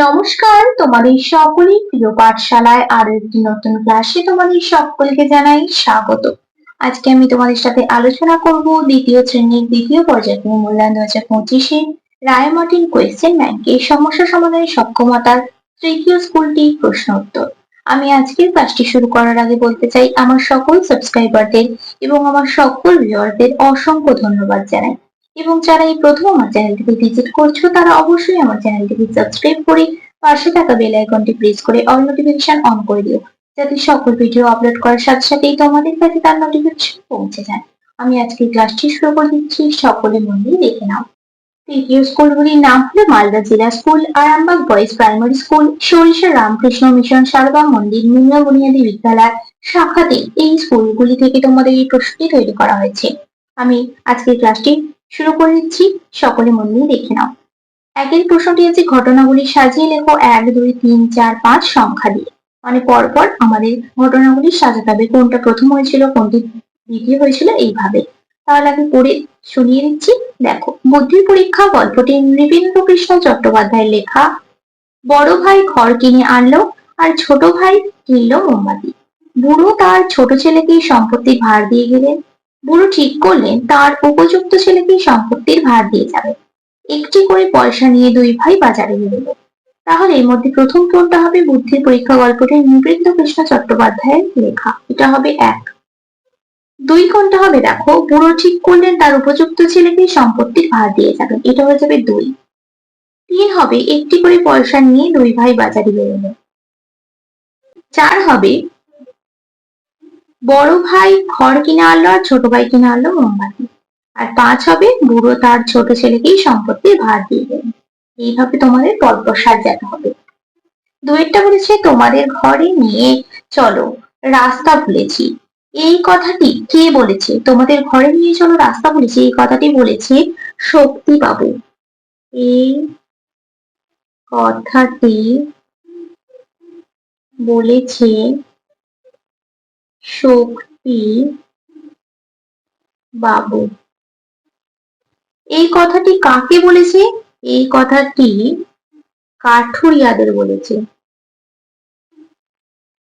নমস্কার, তোমাদের সকলের প্রিয় পাঠশালায় আরো একটি নতুন ক্লাসে তোমাদের সকলকে জানাই স্বাগত। আজকে আমি তোমাদের সাথে আলোচনা করব দ্বিতীয় শ্রেণীর দ্বিতীয় পর্যায়ক্রমিক মূল্যায়ন 2025 রায় মার্টিন কোয়েশ্চেন ব্যাংকের সমস্যা সমাধানের সক্ষমতার তৃতীয় স্কুলটি প্রশ্ন উত্তর। আমি আজকের ক্লাসটি শুরু করার আগে বলতে চাই আমার সকল সাবস্ক্রাইবারদের এবং আমার সকল ভিউয়ারদের অসংখ্য ধন্যবাদ জানাই, এবং যারা এই প্রথম আমার চ্যানেলটিকে ভিজিট করছো তারা অবশ্যই আমার চ্যানেলটিকে সাবস্ক্রাইব করে পাশে থাকা বেল আইকনটি প্রেস করে অল নোটিফিকেশন অন করে দিও, যাতে সকল ভিডিও আপলোড করার সাথে সাথেই তোমাদের কাছে তার নোটিফিকেশন পৌঁছে যায়। আমি আজকে ক্লাসটি শুরু করে দিচ্ছি, সকলে মন দিয়ে দেখে নাও। তৃতীয় স্কুলগুলির নাম হলো মালদা জেলা school, Arambagh boys primary school, সরিষা রামকৃষ্ণ মিশন, সারদা মন্দির, নিম্ন বুনিয়াদী বিদ্যালয় শাখাতে এই স্কুলগুলি থেকে তোমাদের এই প্রশ্নটি তৈরি করা হয়েছে। আমি আজকের ক্লাসটি শুরু করে দিচ্ছি, সকলে মন দিয়ে দেখে নাও। একের প্রশ্নটি আছে ঘটনাগুলি সাজিয়ে লেখো 1, 2, 3, 4, 5 সংখ্যা দিয়ে। মানে পরপর আমাদের ঘটনাগুলি সাজাতে হবে, কোনটা প্রথম হয়েছিল কোনটি দ্বিতীয় হয়েছিল এইভাবে। তাহলে আমি পড়ে শুনিয়ে দিচ্ছি। দেখো, বুদ্ধির পরীক্ষা গল্পটি নৃপেন্দ্র কৃষ্ণ চট্টোপাধ্যায়ের লেখা। বড় ভাই খড় কিনে আনলো আর ছোট ভাই কিনলো মোমবাতি। বুড়ো তার ছোট ছেলেকে সম্পত্তির ভার দিয়ে গেলেন। বুড়ো ঠিক করলেন তার উপযুক্ত ছেলেকে সম্পত্তির ভার দিয়ে যাবে। একটি করে পয়সা নিয়ে দুই ভাই বাজারে বেরোলো। তাহলে এর মধ্যে প্রথম কোনটা হবে? বুদ্ধির পরীক্ষা গল্পটি নৃপেন্দ্র কৃষ্ণ চট্টোপাধ্যায়ের লেখা, এটা হবে 1। 2 কোনটা হবে? দেখো, বুড়ো ঠিক করলেন তার উপযুক্ত ছেলেকে সম্পত্তির ভার দিয়ে যাবেন, এটা হয়ে যাবে 2। 3 হবে একটি করে পয়সা নিয়ে দুই ভাই বাজারে বেরোলো। 4 হবে বড় ভাই খড় কিনে আনলো আর ছোট ভাই কিনে আনলো মোমবাতি। আর 5 হবে বুড়ো তার ছোট ছেলেকেই সম্পত্তির ভার দিয়ে গেলেন। এইভাবে তোমাদের পরপর সাজাতে হবে। 2 বলেছে তোমাদের ঘরে নিয়ে চলো, রাস্তা ভুলেছি। এই কথাটি কে বলেছে? তোমাদের ঘরে নিয়ে চলো রাস্তা ভুলেছি, এই কথাটি বলেছে শক্তি বাবু। এই কথাটি বলেছে শক্তি বাবু। এই কথাটি কাকে বলেছে? এই কথাটি কাঠুরিয়াদের বলেছে।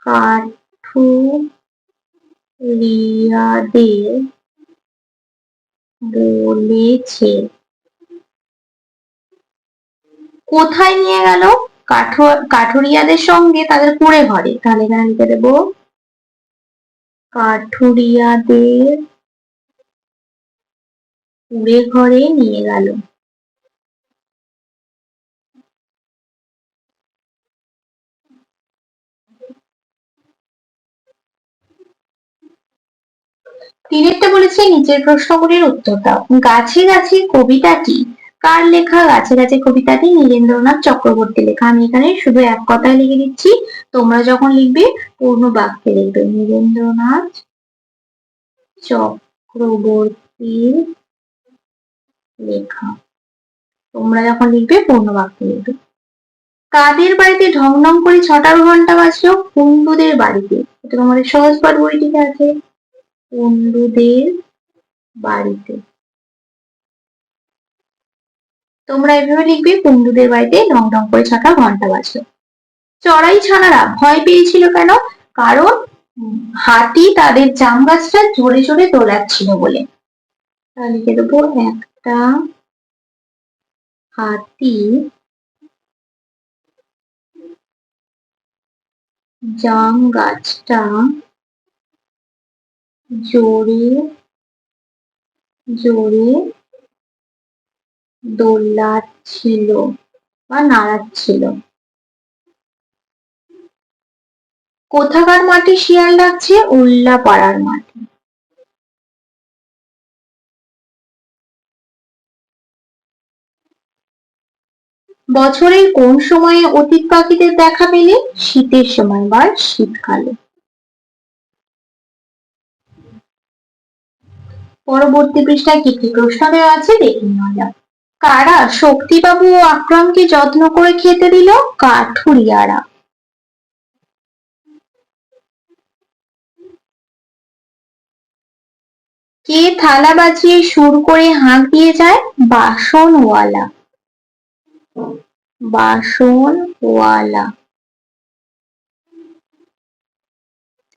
কাঠুরিয়াদের বলেছে। কোথায় নিয়ে গেল? কাঠুরিয়াদের সঙ্গে তাদের কুঁড়ে ঘরে। তাহলে এখানে লিখে দেবো কাঠুরিয়াদের কুঁড়ে ঘরে নিয়ে গেল। তিনেরটা বলেছে নিচের প্রশ্নগুলির উত্তর দাও। গাছে গাছে কবিতাটি কার লেখা? গাছে গাছে কবিতাটি নীরেন্দ্রনাথ চক্রবর্তী লেখা। আমি এখানে শুধু এক কথায় লিখে দিচ্ছি, তোমরা যখন লিখবে পূর্ণ বাক্যে লিখবে। নীরেন্দ্রনাথ চক্রবর্তীর লেখা। তোমরা যখন লিখবে পূর্ণ বাক্যে লিখবে। কাদের বাড়িতে ঢং ঢং করে 6টার ঘন্টা বাজলো? কুন্ডুদের বাড়িতে। এটা তোমাদের সহজ পাঠ বইটিতে আছে, কুন্ডুদের বাড়িতে। তোমরা এভাবে লিখবে কুন্ডুদের বাড়িতে ঢং ঢং করে 6টা ঘন্টা বাজলো। চড়াই ছানারা ভয় পেয়েছিল কেন? কারণ হাতি তাদের জাম গাছটা জোরে জোরে দোলাচ্ছিল বলে। তাহলে লিখে দেবো একটা হাতি জাম গাছটা জোরে জোরে দোলাচ্ছিল বা নাড়াচ্ছিল। কোথাকার মাটি শিয়াল ডাকছে? উল্লাপাড়ার মাটি। বছরের কোন সময়ে অতীত পাখিদের দেখা পেলে? শীতের সময় বা শীতকালে। পরবর্তী পৃষ্ঠায় কি কি প্রশ্ন দেওয়া আছে দেখে নেওয়া যাক। কারা শক্তিবাবু ও আকরামকে যত্ন করে খেতে দিল? কাঠুরিয়ারা। কে থালা বাজিয়ে সুর করে হাঁক দিয়ে যায়? বাসনওয়ালা। বাসনওয়ালা।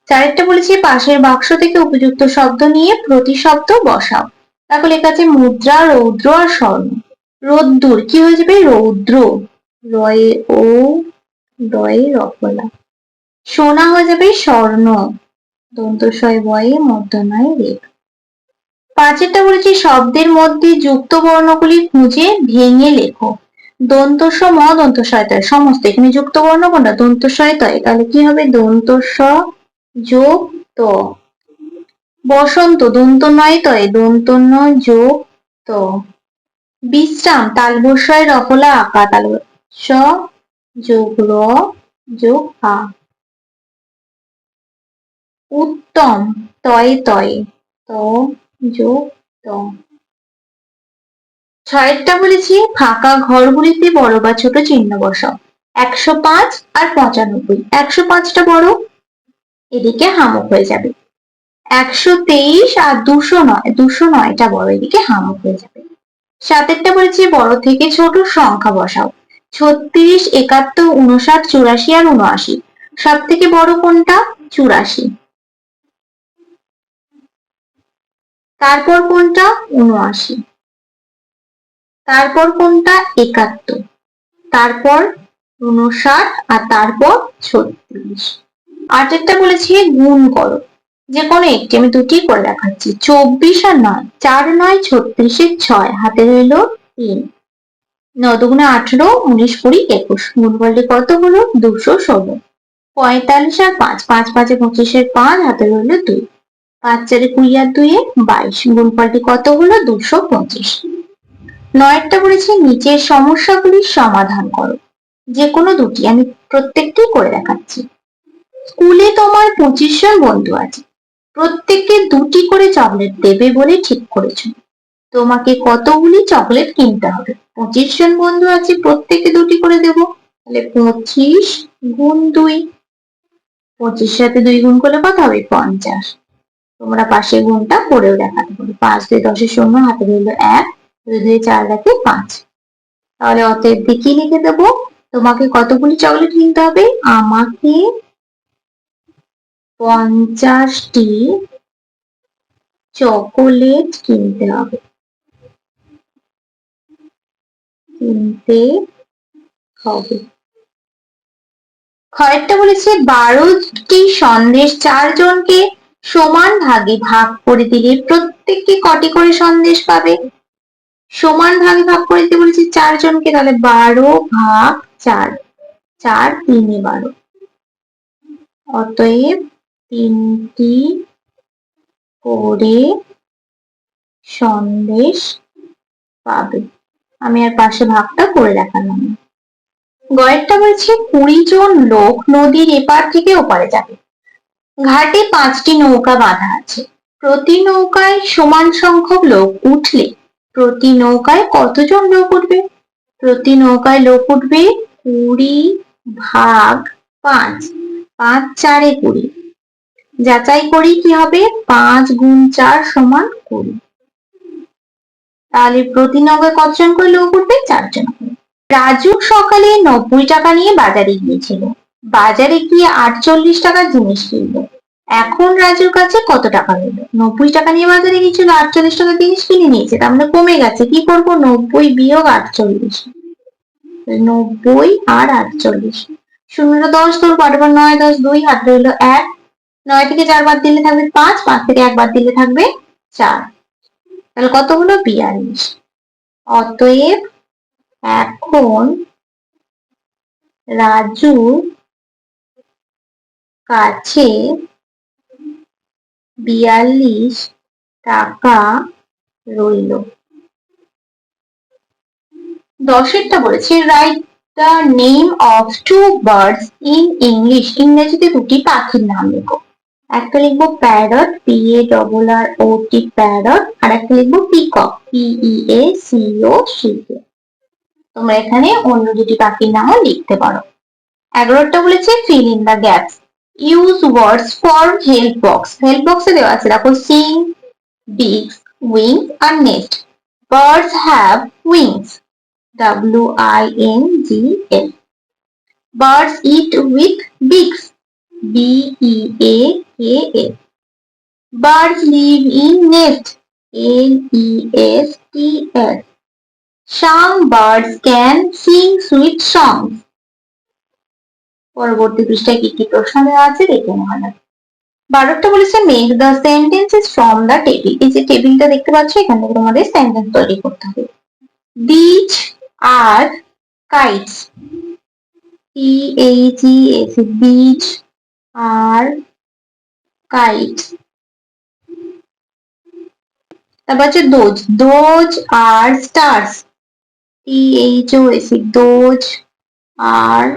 চারেরটা বলেছি পাশের বাক্স থেকে উপযুক্ত শব্দ নিয়ে প্রতিশব্দ বসাও। তারপর লেখা আছে মুদ্রা, রৌদ্র আর স্বর্ণ। রোদ্দুর কি হয়ে যাবে? রৌদ্র। রয়ে ও, রয়ে রফলা। সোনা হয়ে যাবে স্বর্ণ। দন্তস্বয় বয়ে মূর্ধন্যয় রেখ। পাঁচেরটা বলেছি শব্দের মধ্যে যুক্ত বর্ণগুলি খুঁজে ভেঙে লেখো। দন্তস্ব ম দন্তস্বয় তয় সমস্ত, এখানে যুক্ত বর্ণ কোনটা? দন্তস্বয় তয়, তাহলে কি হবে? দন্তস্ব যোগ ত। বসন্ত দন্ত নয় তয়, দন্ত ন যোগ ত। বিশ্রাম তালবস্যয় রফলা আকা, তালবস্য যোগ র যোগ আ। উত্তম তয় তয়, ত যোগ ত। ছয়েরটা বলেছি ফাঁকা ঘরগুলিতে বড় বা ছোট চিহ্ন বসাও। 105 আর 95, 105টা বড়, এদিকে হামক হয়ে যাবে। 123 আর 209, 209টা বড়, এদিকে হামক হয়ে যাবে। সাতেরটা বলেছি বড় থেকে ছোট সংখ্যা বসাও। 36, 71, 59, 84 আর 79। সব থেকে বড় কোনটা? 84। তারপর কোনটা? 79। তারপর কোনটা? 71। তারপর 59 আর তারপর 36। আটেরটা বলেছি গুণ করো, যে কোনো একটি, আমি দুটি করে দেখাচ্ছি। 24 আর 9, 4 9 36 6, হাতে রইল 3। 9 দুগুণে 18, 19 20 21, গুণ করলে কত হলো? 216। 45 আর 5, 5 5 25 5, হাতে রইল 2। 5 4 20 আর 2 22, গুণ করলে কত হলো? 225। নয়েরটা বলেছি নিচের সমস্যাগুলির সমাধান করো, যে কোনো দুটি, আমি প্রত্যেকটি করে দেখাচ্ছি। স্কুলে তোমার 25 জন বন্ধু আছে, প্রত্যেককে দুটি করে চকলেট দেবে বলে ঠিক করেছো। তোমাকে কতগুলি চকলেট কিনতে হবে? 25 জন বন্ধু আছে, প্রত্যেককে দুটি করে দেবো, তাহলে 25 গুণ 2। 25 সাথে 2 গুণ করলে কত হবে? 50। তোমরা পাশে গুণটা করেও দেখাতে পারো। 5 2 10 শূন্য, হাতে রইল 1, 2 2 4 রাখে 5। তাহলে অতএব কি লিখে দেবো? তোমাকে কতগুলি চকলেট কিনতে হবে? আমাকে 50টি চকোলেট কিনতে হবে। কিনতে হবে। খয়েরটা বলেছে 12টি সন্দেশ 4 জনকে সমান ভাগে ভাগ করে দিলে প্রত্যেককে কটি করে সন্দেশ পাবে? সমান ভাগে ভাগ করে দিতে বলেছে 4 জনকে, তাহলে 12 ভাগ 4, 4 3 12। অতএব 3টি করে সন্দেশ পাবে। আমি আর পাশে ভাগটা করে দেখালাম। গয়েরটা বলছে 20 জন লোক নদীর এপার থেকে ওপারে যাবে। ঘাটে 5টি নৌকা বাঁধা আছে, প্রতি নৌকায় সমান সংখ্যক লোক উঠলে প্রতি নৌকায় কতজন লোক উঠবে? প্রতি নৌকায় লোক উঠবে 20 ভাগ 5, 5 4 20। যাচাই করি কি হবে? 5 গুণ 4 সমান 20। তাহলে প্রতি নৌকায় কতজন করে লোক উঠবে? 4 জন করে। রাজু সকালে 90 টাকা নিয়ে বাজারে গিয়েছিল, বাজারে গিয়ে 48 টাকার জিনিস কিনলো। এখন রাজুর কাছে কত টাকা রইল? 90 টাকা নিয়ে বাজারে গিয়েছিল, 48 টাকার জিনিস কিনে নিয়েছে, তার মানে কমে গেছে। কি করবো? 90 বিয়োগ 48। 90 আর 48, 0 10 তোর 9 10 2, হাতে রইল 1। 9 থেকে 4 বাদ দিলে থাকবে 5, 5 থেকে 1 বাদ দিলে থাকবে 4, তাহলে কত হলো? 42। অতএব এখন রাজুর কাছে 42 টাকা রইল। 10এরটা বলেছে write the name of 2 birds in English, ইংরেজিতে দুটি পাখির নাম লেখো। একটা লিখবো প্যারট, PARROT প্যারট, আর একটা লিখবো পিকক, PEACOCK। তোমরা এখানে অন্য দুটি পাখির নামও লিখতে পারো। 11টা বলেছে fill in the gaps, use words for help box। help box এ দেওয়া আছে, দেখো sing, beaks, wings R nest। birds have wings, WINGS. Birds eat with beaks. BEAKS. Birds live in nests. NESTS. Some birds can sing sweet songs. পরবর্তী পৃষ্ঠায় কি কি প্রশ্ন দেওয়া আছে দেখে নেওয়া যাক। 12টা বলেছে make the sentences from the table. এই যে টেবিলটা দেখতে পাচ্ছ, এখান থেকে তোমাদের সেন্টেন্স তৈরি করতে হবে। These are kites. THES. These are kites. তারপর হচ্ছে those are stars. THOS. Those are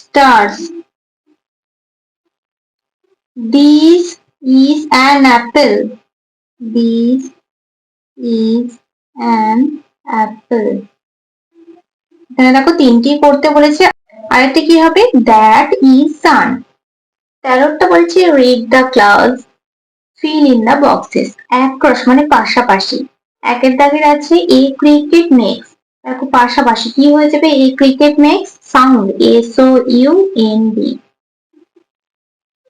stars. This is an apple. This is an apple. এখানে দেখো তিনটি করতে বলেছে, আরেকটা কি হবে দ্যাট ইজ সান। 13টা বলছে read the class, fill in the boxes. Across মানে পাশাপাশি, একের দাগের আছে এ ক্রিকেট মেক্স, দেখো পাশাপাশি কি হয়ে যাবে a cricket makes sound SOUND।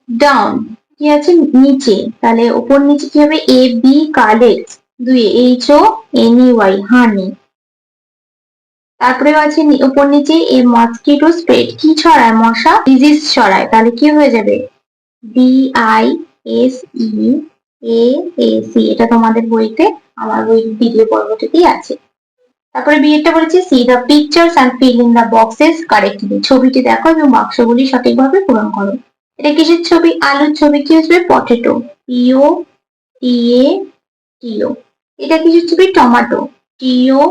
Down কি আছে নিচে, তাহলে উপর নিচে কি হবে এ বি কালেক্ট, দুই HONEY হানি। তারপরে আছে উপর নিচে এ মসকিটো স্প্রেড কি ছড়ায় মশা ডিজিজ ছড়ায়, তাহলে কি হয়ে যাবে DISEAAC। এটা তোমাদের বইতে আমার বই দ্বিতীয় পর্বটিতেই আছে। তারপরে বিয়েটা বলেছে C the pictures and fill in the boxes correctly. ছবিটি দেখো এবং বাক্সগুলি সঠিকভাবে পূরণ করো। এটা কিসের ছবি আলুর ছবি, কি হচ্ছে পটেটো POTATO। এটা কিসের ছবি টমেটো TOMATO।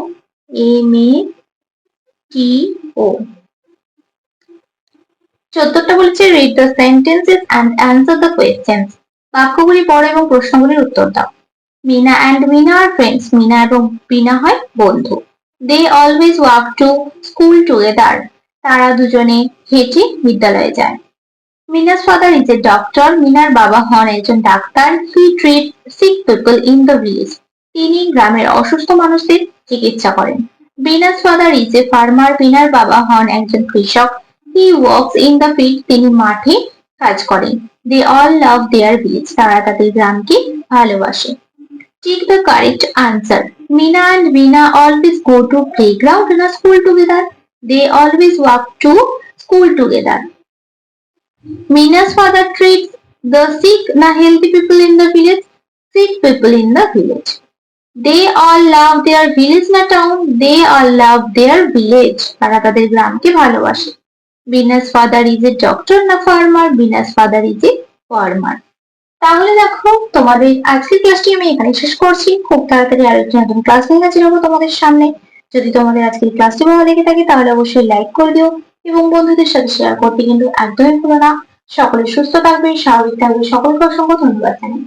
14টা বলেছে read the sentences and answer the questions. বাক্যগুলি পড়ো এবং প্রশ্নগুলির উত্তর দাও। Meena and Meena are friends. Meena এবং বিনা হয় বন্ধু। They always walk to school together. তারা দুজনে হেঁটে বিদ্যালয়ে যায়। Meena's father is a doctor. মিনার বাবা হন একজন ডাক্তার। He treat sick people in the village. তিনি গ্রামের অসুস্থ মানুষদের চিকিৎসা করেন। Bina's father is a farmer. বিনার বাবা হন একজন কৃষক। He works in the field. তিনি মাঠে কাজ করেন। They all love their village. তারা তাদের গ্রামকে ভালোবাসে। Take the correct answer. Meena and Veena always go to playground and school together. They always walk to school together. Meena's father treats the sick na healthy people in the village. Sick people in the village. They all love their village na town. They all love their village. তারা তাদের গ্রামকে ভালোবাসে। Veena's father is a doctor na farmer. Veena's father is a farmer. তাহলে দেখো তোমাদের আজকের ক্লাসটি আমি এখানে শেষ করছি। খুব তাড়াতাড়ি আরেকটি নতুন ক্লাস নিয়ে হাজির হবো তোমাদের সামনে। যদি তোমাদের আজকের ক্লাসটি ভালো লেগে থাকে তাহলে অবশ্যই লাইক করে দিও এবং বন্ধুদের সাথে শেয়ার করতে কিন্তু একদমই ভুলো না। সকলে সুস্থ থাকবে, স্বাভাবিক থাকবে। সকলকে অসংখ্য ধন্যবাদ জানাই।